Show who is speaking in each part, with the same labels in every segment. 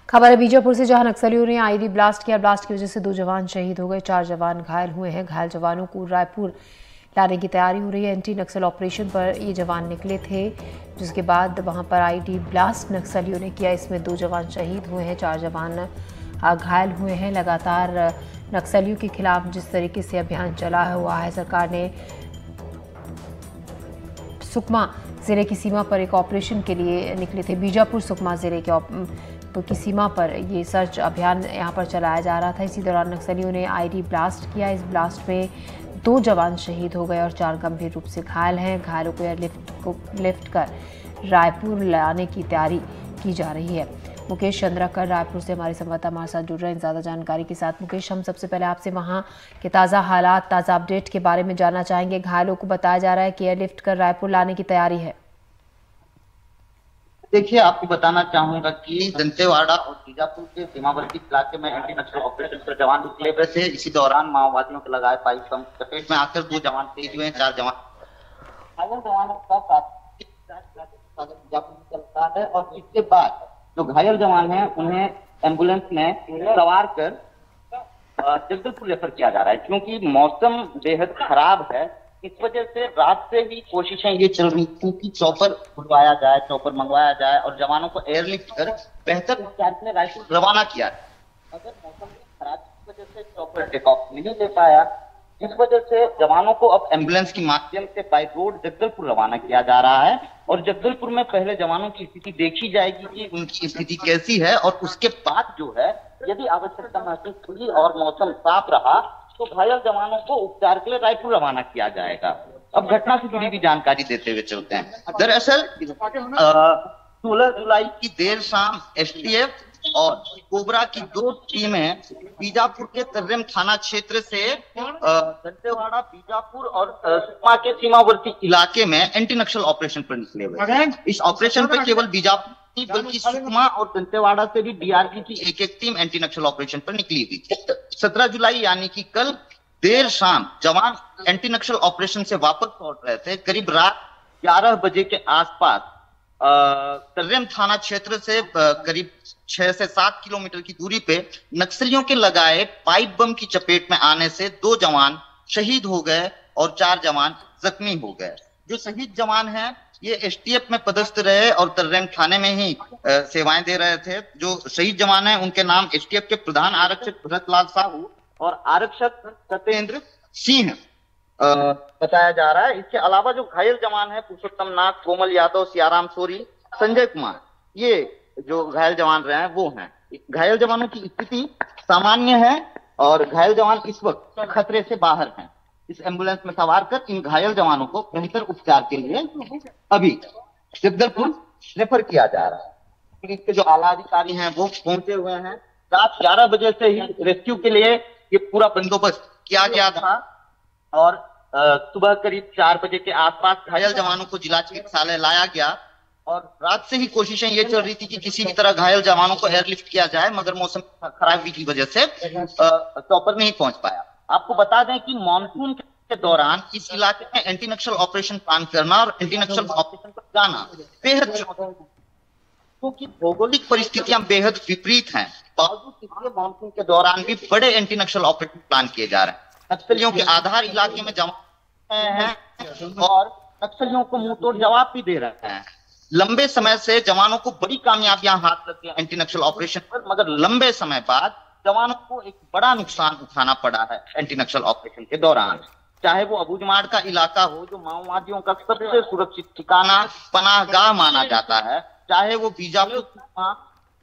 Speaker 1: खबर है बीजापुर से, जहां नक्सलियों ने आईडी ब्लास्ट किया। ब्लास्ट की वजह से 2 जवान शहीद हो गए, 4 जवान घायल हुए हैं। घायल जवानों को रायपुर लाने की तैयारी हो रही है। एंटी नक्सल ऑपरेशन पर ये जवान निकले थे, जिसके बाद वहां पर आईडी ब्लास्ट नक्सलियों ने किया। इसमें 2 जवान शहीद हुए हैं, 4 जवान घायल हुए हैं। लगातार नक्सलियों के खिलाफ जिस तरीके से अभियान चला हुआ है, सरकार ने सुकमा जिले की सीमा पर एक ऑपरेशन के लिए निकले थे। बीजापुर सुकमा जिले की सीमा पर ये सर्च अभियान यहां पर चलाया जा रहा था। इसी दौरान नक्सलियों ने आईडी ब्लास्ट किया। इस ब्लास्ट में 2 जवान शहीद हो गए और 4 गंभीर रूप से घायल हैं। घायलों को एयरलिफ्ट कर रायपुर लाने की तैयारी की जा रही है। मुकेश चंद्राकर रायपुर से हमारे संवाददाता हमारे साथ जुड़ रहे हैं ज़्यादा जानकारी के साथ। मुकेश, हम सबसे पहले आपसे वहां के ताज़ा हालात, ताज़ा अपडेट के बारे में जानना चाहेंगे। घायलों को बताया जा रहा है कि एयरलिफ्ट कर रायपुर लाने की तैयारी है।
Speaker 2: देखिए, आपको बताना चाहूंगा कि दंतेवाड़ा और बीजापुर के सीमावर्ती इलाके में एंटी नक्सल ऑपरेशन पर जवान निकले हुए थे। इसी दौरान माओवादियों के लगाए पाइप बम चपेट में आकर 2 जवान शहीद हुए हैं, 4 जवान घायल। जवानों का बीजापुर चलता है और इसके बाद जो घायल जवान हैं उन्हें एम्बुलेंस में सवार कर जगदलपुर रेफर किया जा रहा है। क्योंकि मौसम बेहद खराब है, इस वजह से रात से ही कोशिशें ये चल रही थी कि चॉपर बुलवाया जाए, चॉपर मंगवाया जाए और जवानों को एयरलिफ्ट कर बेहतर उपचार के लिए रायपुर रवाना किया। अगर मौसम खराब की वजह से चॉपर टेक ऑफ नहीं दे पाया, इस वजह से जवानों को अब एम्बुलेंस के माध्यम से बाई रोड जगदलपुर रवाना किया जा रहा है। और जगदलपुर में पहले जवानों की स्थिति देखी जाएगी कि उनकी स्थिति कैसी है, और उसके बाद जो है यदि आवश्यकता महसूस हुई और मौसम साफ रहा तो घायल जवानों को उपचार के लिए रायपुर रवाना किया जाएगा। अब घटना से जुड़ी भी जानकारी देते हुए चलते हैं। दरअसल 16 जुलाई की देर शाम एसटीएफ और कोबरा की 2 टीमें बीजापुर के तर्रेम थाना क्षेत्र से दंतेवाड़ा, बीजापुर और सुकमा के सीमावर्ती इलाके में एंटी नक्सल ऑपरेशन पर निकले हुए। इस ऑपरेशन पर केवल बीजापुर बल्कि सुकमा और दंतेवाड़ा से भी डीआरजी की एक टीम एंटी नक्सल ऑपरेशन पर निकली थी। 17 जुलाई यानी कि कल देर शाम जवान एंटी नक्सल ऑपरेशन से वापस लौट रहे थे। करीब रात 11 बजे के आसपास तर्रेम थाना क्षेत्र से करीब 6 से 7 किलोमीटर की दूरी पे नक्सलियों के लगाए पाइप बम की चपेट में आने से 2 जवान शहीद हो गए और 4 जवान जख्मी हो गए। जो शहीद जवान हैं ये एसटीएफ में पदस्थ रहे और तर्रेम थाने में ही सेवाएं दे रहे थे। जो शहीद जवान हैं उनके नाम एसटीएफ के प्रधान आरक्षक भरतलाल साहू और आरक्षक सत्येंद्र सिंह बताया जा रहा है। इसके अलावा जो घायल जवान है पुरुषोत्तम नाथ, कोमल यादव, सियाराम सोरी, संजय कुमार, ये जो घायल जवान रहे हैं वो हैं। घायल जवानों की स्थिति सामान्य है और घायल जवान इस वक्त खतरे से बाहर हैं। इस एम्बुलेंस में सवार कर इन घायल जवानों को बेहतर उपचार के लिए अभी जगदलपुर रेफर किया जा रहा है। पुलिस के जो आला अधिकारी हैं वो पहुंचे हुए हैं। रात 11 बजे से ही रेस्क्यू के लिए ये पूरा बंदोबस्त किया गया था और सुबह करीब 4 बजे के आसपास घायल जवानों को जिला चिकित्सालय लाया गया। और रात से ही कोशिशें ये चल रही थी कि किसी भी तरह घायल जवानों को एयरलिफ्ट किया जाए, मगर मौसम खराबी की वजह से चॉपर नहीं पहुंच पाया। आपको बता दें कि मानसून के दौरान इस इलाके में एंटी नक्सल ऑपरेशन प्लान करना और एंटी नक्सल ऑपरेशन पर जाना बेहद, क्योंकि भौगोलिक परिस्थितियां बेहद विपरीत हैं। बावजूद इसके मानसून के दौरान भी बड़े एंटी नक्सल ऑपरेशन प्लान किए जा रहे हैं। नक्सलियों के आधार इलाके में जमा हैं और नक्सलियों को मुंह तोड़ जवाब भी दे रहे हैं। लंबे समय से जवानों को बड़ी कामयाबियां हाथ लगी एंटी नक्सल ऑपरेशन पर, मगर लंबे समय बाद जवानों को एक बड़ा नुकसान उठाना पड़ा है एंटी नक्सल ऑपरेशन के दौरान। चाहे वो अबूजमाड़ का इलाका हो जो माओवादियों का सबसे सुरक्षित ठिकाना, पनाहगाह माना जाता है, चाहे वो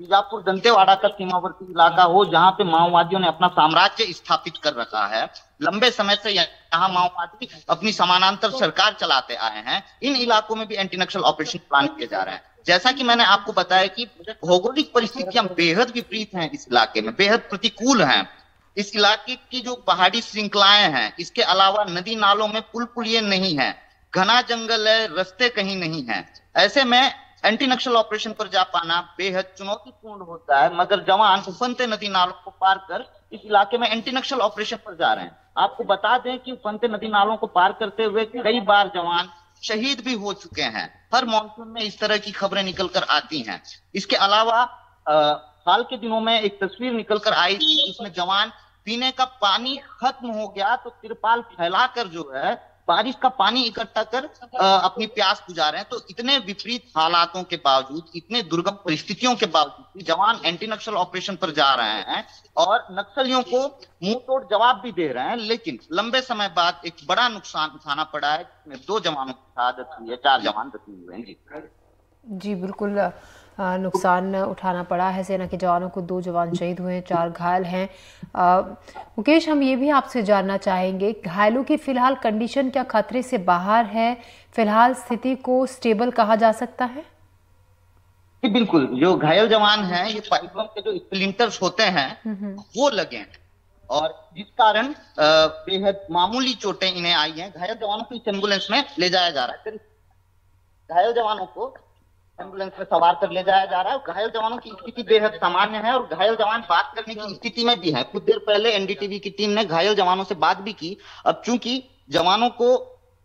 Speaker 2: बीजापुर दंतेवाड़ा का सीमावर्ती इलाका हो जहां पे माओवादियों ने अपना साम्राज्य स्थापित कर रखा है। लंबे समय से यहाँ माओवादी अपनी समानांतर सरकार चलाते आए हैं। इन इलाकों में भी एंटी नक्सल ऑपरेशन प्लान किए जा रहे हैं। जैसा कि मैंने आपको बताया कि भौगोलिक परिस्थितियां बेहद विपरीत हैं, इस इलाके में बेहद प्रतिकूल हैं। इस इलाके की जो पहाड़ी श्रृंखलाएं हैं, इसके अलावा नदी नालों में पुल पुलिये नहीं है, घना जंगल है, रास्ते कहीं नहीं है। ऐसे में एंटी नक्सल ऑपरेशन पर जा पाना बेहद चुनौतीपूर्ण होता है, मगर जवान उफनते नदी नालों को पार कर इस इलाके में एंटी नक्सल ऑपरेशन पर जा रहे हैं। आपको बता दें कि उफनते नदी नालों को पार करते हुए कई बार जवान शहीद भी हो चुके हैं। हर मॉनसून में इस तरह की खबरें निकल कर आती हैं। इसके अलावा हाल के दिनों में एक तस्वीर निकल कर आई थी, इसमें जवान पीने का पानी खत्म हो गया तो तिरपाल फैलाकर जो है बारिश का पानी इकट्ठा कर अपनी प्यास बुझा रहे हैं। तो इतने विपरीत हालातों के बावजूद, इतने दुर्गम परिस्थितियों के बावजूद जवान एंटी नक्सल ऑपरेशन पर जा रहे हैं और नक्सलियों को मुंह तोड़ जवाब भी दे रहे हैं, लेकिन लंबे समय बाद एक बड़ा नुकसान उठाना पड़ा है, जिसमें 2 जवानों की शहादत हुई है, 4 जवान जख्मी हुए हैं। जी
Speaker 1: जी बिल्कुल, नुकसान उठाना पड़ा है। सेना के जवानों को 2 जवान शहीद हुए हैं, 4 घायल हैं। मुकेश, हम ये भी आपसे जानना चाहेंगे, घायलों की फिलहाल कंडीशन क्या खतरे से बाहर है? फिलहाल स्थिति को स्टेबल कहा जा सकता है?
Speaker 2: जी बिल्कुल, जो घायल जवान हैं ये पाइप बम के जो स्प्लिंटर्स होते हैं वो लगे हैं और जिस कारण बेहद मामूली चोटें इन्हें आई हैं। घायल जवानों को इस एम्बुलेंस में ले जाया जा रहा है, घायल जवानों को एम्बुलेंस में सवार कर ले जाया जा रहा है। घायल जवानों की स्थिति बेहद सामान्य है और घायल जवान बात करने की स्थिति में भी है। कुछ देर पहले एनडीटीवी की टीम ने घायल जवानों से बात भी की। अब चूंकि जवानों को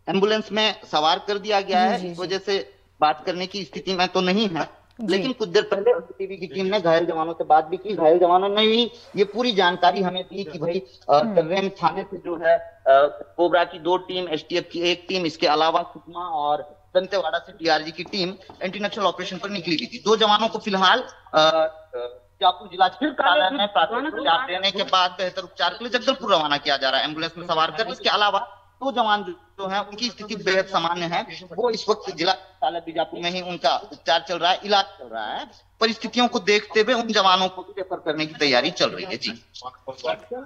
Speaker 2: एम्बुलेंस में सवार कर दिया गया है, इस वजह से बात करने की स्थिति में तो नहीं है, लेकिन कुछ देर पहले एनडीटीवी की टीम ने घायल जवानों से बात भी की। घायल जवानों ने भी ये पूरी जानकारी हमें दी कि भाई कर्रेम थाने से जो है कोबरा की 2 टीम, एसटीएफ की 1 टीम, इसके अलावा सुकमा और दंतेवाड़ा से टीआरजी की टीम एंटी नक्सल ऑपरेशन पर निकली थी। 2 जवानों को फिलहाल बीजापुर जिला चिकित्सालय में प्राथमिक उपचार देने के बाद बेहतर उपचार के लिए जगदलपुर रवाना किया जा रहा है एम्बुलेंस में सवार कर। इसके अलावा 2 जवान जो है उनकी स्थिति बेहद सामान्य है, वो इस वक्त जिला चिकित्सालय बीजापुर में ही उनका उपचार चल रहा है, इलाज चल रहा है। परिस्थितियों को देखते हुए उन जवानों को रेफर करने की तैयारी चल रही है।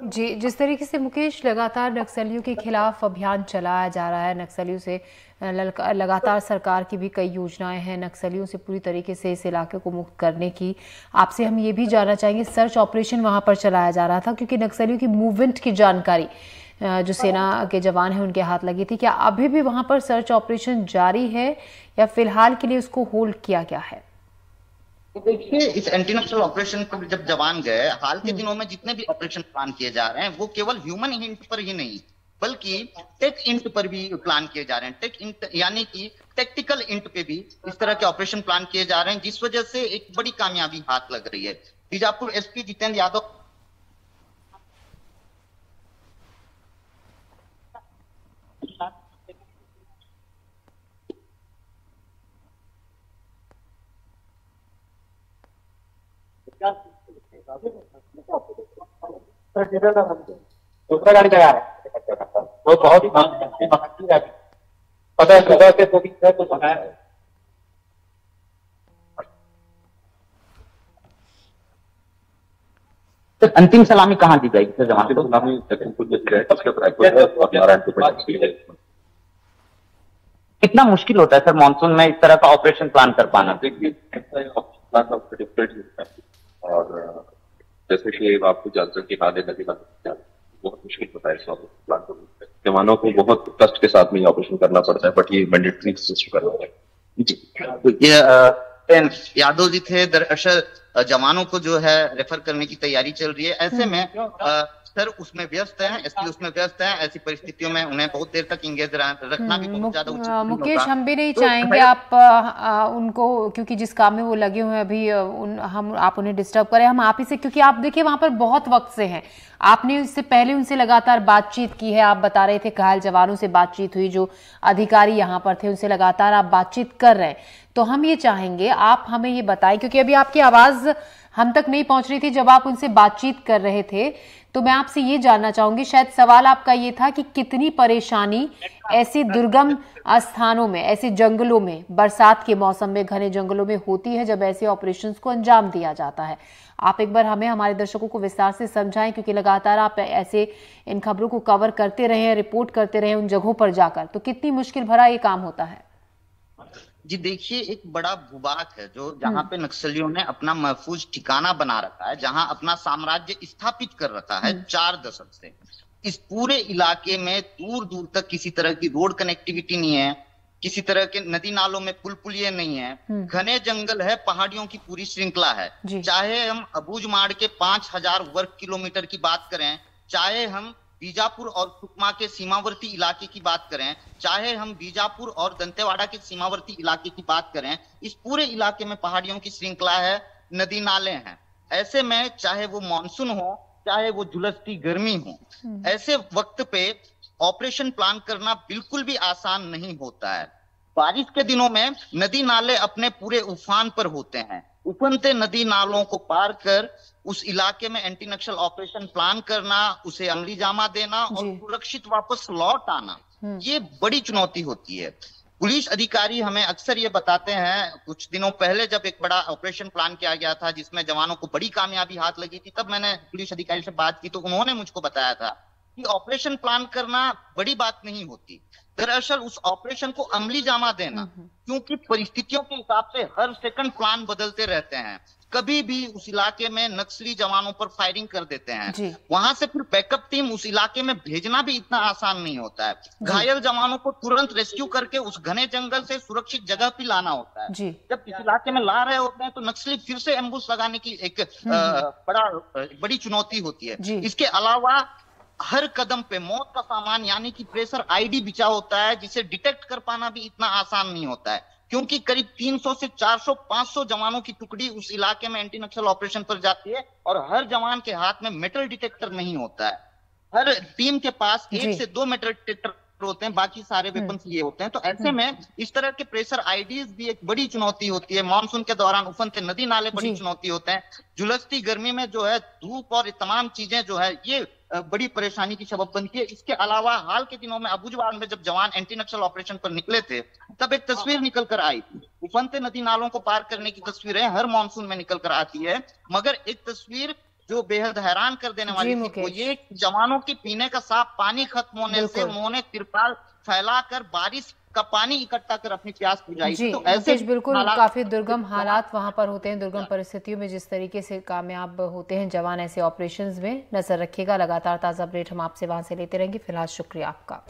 Speaker 1: जी, जिस तरीके से मुकेश लगातार नक्सलियों के खिलाफ अभियान चलाया जा रहा है, नक्सलियों से लगातार सरकार की भी कई योजनाएं हैं नक्सलियों से पूरी तरीके से इस इलाके को मुक्त करने की। आपसे हम ये भी जानना चाहेंगे, सर्च ऑपरेशन वहां पर चलाया जा रहा था क्योंकि नक्सलियों की मूवमेंट की जानकारी जो सेना के जवान हैं उनके हाथ लगी थी, क्या अभी भी वहां पर सर्च ऑपरेशन जारी है या फिलहाल के लिए उसको होल्ड किया गया है?
Speaker 2: देखिए, इस एंटी नक्सल ऑपरेशन पर जब जवान गए, हाल के दिनों में जितने भी ऑपरेशन प्लान किए जा रहे हैं वो केवल ह्यूमन हिंट पर ही नहीं बल्कि टेक इंट पर भी प्लान किए जा रहे हैं। टेक इंट यानी कि टेक्टिकल इंट पे भी इस तरह के ऑपरेशन प्लान किए जा रहे हैं, जिस वजह से एक बड़ी कामयाबी हाथ लग रही है। बीजापुर एसपी जितेंद्र यादव
Speaker 3: दूसरा गाड़ी लगा रहे हैं वो बहुत पता है सुबह से तो बनाया है।
Speaker 2: अंतिम सलामी कहाँ दी जाएगी?
Speaker 3: सलामी
Speaker 2: कितना मुश्किल होता है सर मानसून में इस तरह का ऑपरेशन प्लान कर पाना?
Speaker 3: और जैसे कि आपको जानते हैं कि नाले नदी का बहुत मुश्किल होता है इस प्लान को। जवानों को बहुत कष्ट के साथ में ये ऑपरेशन करना पड़ता है, बट ये मैंडेटरी सिस्टम करना है।
Speaker 2: जी, तो ये यादव जी थे। दरअसल जवानों को जो है रेफर करने की तैयारी चल रही है। ऐसे में सर उसमें व्यस्त हैं, एसपी उसमें व्यस्त हैं। ऐसी परिस्थितियों में उन्हें बहुत देर तक इंगेज रखना भी बहुत ज्यादा उचित नहीं होगा।
Speaker 1: मुकेश, हम भी नहीं चाहेंगे आप उनको, क्योंकि जिस काम में वो लगे हुए हैं अभी आप उन्हें डिस्टर्ब करें। हम आप ही से, क्योंकि आप देखिए वहां पर बहुत वक्त से हैं, आपने इससे पहले उनसे लगातार बातचीत की है। आप बता रहे थे घायल जवानों से बातचीत हुई, जो अधिकारी यहाँ पर थे उनसे लगातार आप बातचीत कर रहे हैं। तो हम ये चाहेंगे आप हमें ये बताएं, क्योंकि अभी आपकी आवाज हम तक नहीं पहुंच रही थी जब आप उनसे बातचीत कर रहे थे। तो मैं आपसे ये जानना चाहूंगी, शायद सवाल आपका ये था कि कितनी परेशानी ऐसे दुर्गम स्थानों में, ऐसे जंगलों में, बरसात के मौसम में घने जंगलों में होती है जब ऐसे ऑपरेशंस को अंजाम दिया जाता है। आप एक बार हमें, हमारे दर्शकों को विस्तार से समझाएं, क्योंकि लगातार आप ऐसे इन खबरों को कवर करते रहे हैं, रिपोर्ट करते रहे उन जगहों पर जाकर, तो कितनी मुश्किल भरा ये काम होता है?
Speaker 2: जी देखिए, एक बड़ा भूभाग है जो जहां पे नक्सलियों ने अपना महफूज ठिकाना बना रखा है, जहां अपना साम्राज्य स्थापित कर रखा है 4 दशक से। इस पूरे इलाके में दूर दूर तक किसी तरह की रोड कनेक्टिविटी नहीं है, किसी तरह के नदी नालों में पुल पुलिये नहीं है, घने जंगल है, पहाड़ियों की पूरी श्रृंखला है। चाहे हम अबूझमाड़ के 5000 वर्ग किलोमीटर की बात करें, चाहे हम बीजापुर और सुकमा के सीमावर्ती इलाके की बात करें, चाहे हम बीजापुर और दंतेवाड़ा के सीमावर्ती इलाके की बात करें, इस पूरे इलाके में पहाड़ियों की श्रृंखला है, नदी नाले हैं। ऐसे में चाहे वो मानसून हो, चाहे वो झुलसती गर्मी हो, ऐसे वक्त पे ऑपरेशन प्लान करना बिल्कुल भी आसान नहीं होता है। बारिश के दिनों में नदी नाले अपने पूरे उफान पर होते हैं। उफनते नदी नालों को पार कर उस इलाके में एंटी नक्सल ऑपरेशन प्लान करना, उसे अमली जामा देना और सुरक्षित वापस लौट आना, ये बड़ी चुनौती होती है। पुलिस अधिकारी हमें अक्सर ये बताते हैं, कुछ दिनों पहले जब एक बड़ा ऑपरेशन प्लान किया गया था जिसमें जवानों को बड़ी कामयाबी हाथ लगी थी, तब मैंने पुलिस अधिकारी से बात की तो उन्होंने मुझको बताया था कि ऑपरेशन प्लान करना बड़ी बात नहीं होती, दरअसल उस ऑपरेशन को अमली जामा देना, क्योंकि परिस्थितियों के हिसाब से हर सेकंड प्लान बदलते रहते हैं। कभी भी उस इलाके में नक्सली जवानों पर फायरिंग कर देते हैं, वहां से फिर बैकअप टीम उस इलाके में भेजना भी इतना आसान नहीं होता है। घायल जवानों को तुरंत रेस्क्यू करके उस घने जंगल से सुरक्षित जगह पे लाना होता है। जब इस इलाके में ला रहे होते हैं तो नक्सली फिर से एम्बुश लगाने की एक बड़ी चुनौती होती है। इसके अलावा हर कदम पे मौत का सामान यानी कि प्रेशर आईडी बिछा होता है, जिसे डिटेक्ट कर पाना भी इतना आसान नहीं होता है, क्योंकि करीब 300 से 400 500 जवानों की टुकड़ी उस इलाके में एंटी नक्सल ऑपरेशन पर जाती है और हर जवान के हाथ में मेटल डिटेक्टर नहीं होता है। हर टीम के पास 1 से 2 मेटल डिटेक्टर होते हैं, बाकी सारे वेपन्स लिए होते हैं। तो ऐसे में इस तरह के प्रेशर आईडीज भी एक बड़ी चुनौती होती है। मानसून के दौरान उफनते नदी नाले बड़ी चुनौती होते हैं। झुलसती गर्मी में जो है धूप और तमाम चीजें जो है ये बड़ी परेशानी की सबब बनती है। इसके अलावा हाल के दिनों में अबुझमाड़ में जब जवान एंटी नक्सल ऑपरेशन पर निकले थे, तब एक तस्वीर निकल कर आई थी। उफनते नदी नालों को पार करने की तस्वीरें हर मानसून में निकल कर आती है, मगर एक तस्वीर जो बेहद हैरान कर देने वाली थी वो ये जवानों की पीने का साफ पानी खत्म होने से उन्होंने तिरपाल फैलाकर बारिश का पानी इकट्ठा कर अपनी प्यास बुझाई। तो ऐसे
Speaker 1: बिल्कुल काफी दुर्गम हालात वहां पर होते हैं। दुर्गम परिस्थितियों में जिस तरीके से कामयाब होते हैं जवान ऐसे ऑपरेशंस में, नजर रखिएगा। लगातार ताजा अपडेट हम आपसे वहां से लेते रहेंगे। फिलहाल शुक्रिया आपका।